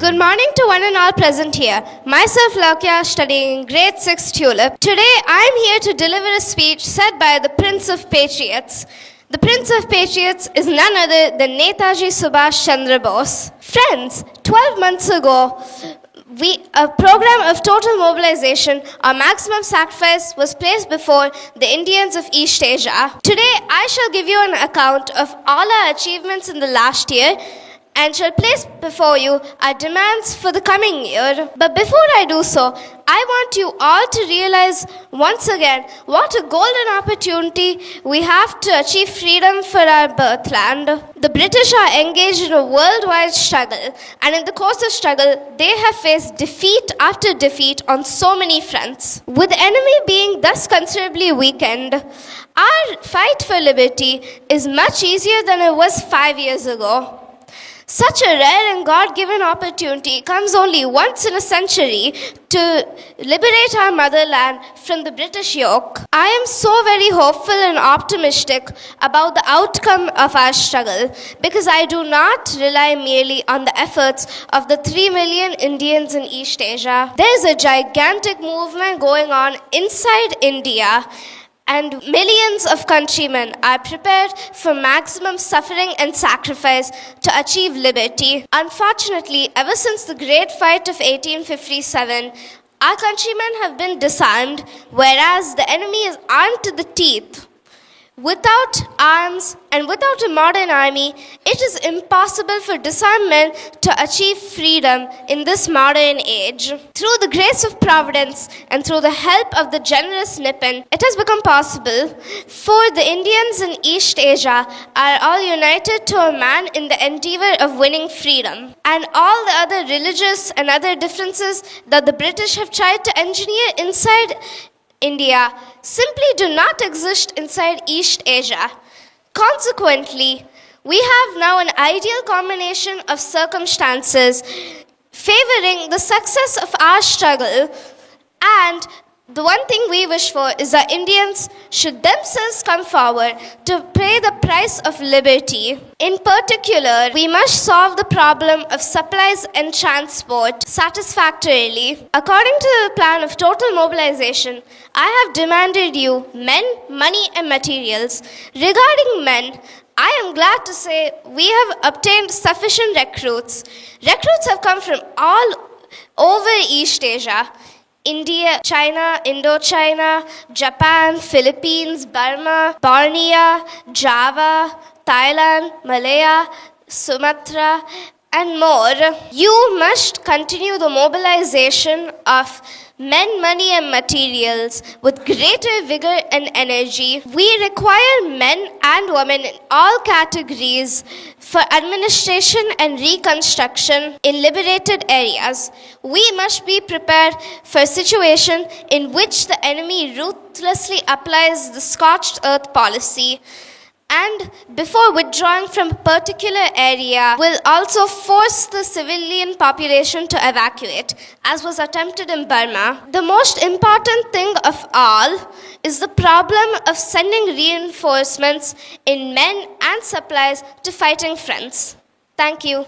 Good morning to one and all present here. Myself, Loukya, studying in grade 6 Tulip. Today, I am here to deliver a speech said by the Prince of Patriots. The Prince of Patriots is none other than Netaji Subhash Chandra Bose. Friends, 12 months ago, a program of total mobilization or maximum sacrifice was placed before the Indians of East Asia. Today, I shall give you an account of all our achievements in the last year and shall place before you our demands for the coming year. But before I do so, I want you all to realize once again what a golden opportunity we have to achieve freedom for our birthland. The British are engaged in a worldwide struggle, and in the course of struggle, they have faced defeat after defeat on so many fronts. With the enemy being thus considerably weakened, our fight for liberty is much easier than it was 5 years ago. Such a rare and God-given opportunity comes only once in a century to liberate our motherland from the British yoke. I am so very hopeful and optimistic about the outcome of our struggle because I do not rely merely on the efforts of the 3 million Indians in East Asia. There is a gigantic movement going on inside India, and millions of countrymen are prepared for maximum suffering and sacrifice to achieve liberty. Unfortunately, ever since the Great Fight of 1857, our countrymen have been disarmed, whereas the enemy is armed to the teeth. Without arms and without a modern army, it is impossible for disarmed men to achieve freedom in this modern age. Through the grace of Providence and through the help of the generous Nippon, it has become possible for the Indians in East Asia are all united to a man in the endeavor of winning freedom. And all the other religious and other differences that the British have tried to engineer inside India simply do not exist inside East Asia. Consequently, we have now an ideal combination of circumstances favoring the success of our struggle, and the one thing we wish for is that Indians should themselves come forward to pay the price of liberty. In particular, we must solve the problem of supplies and transport satisfactorily. According to the plan of total mobilization, I have demanded you men, money and materials. Regarding men, I am glad to say we have obtained sufficient recruits. Recruits have come from all over East Asia. India, China, Indochina, Japan, Philippines, Burma, Borneo, Java, Thailand, Malaya, Sumatra, and more. You must continue the mobilization of men, money, and materials with greater vigor and energy. We require men and women in all categories for administration and reconstruction in liberated areas. We must be prepared for a situation in which the enemy ruthlessly applies the scorched earth policy, and before withdrawing from a particular area will also force the civilian population to evacuate, as was attempted in Burma. The most important thing of all is the problem of sending reinforcements in men and supplies to fighting fronts. Thank you.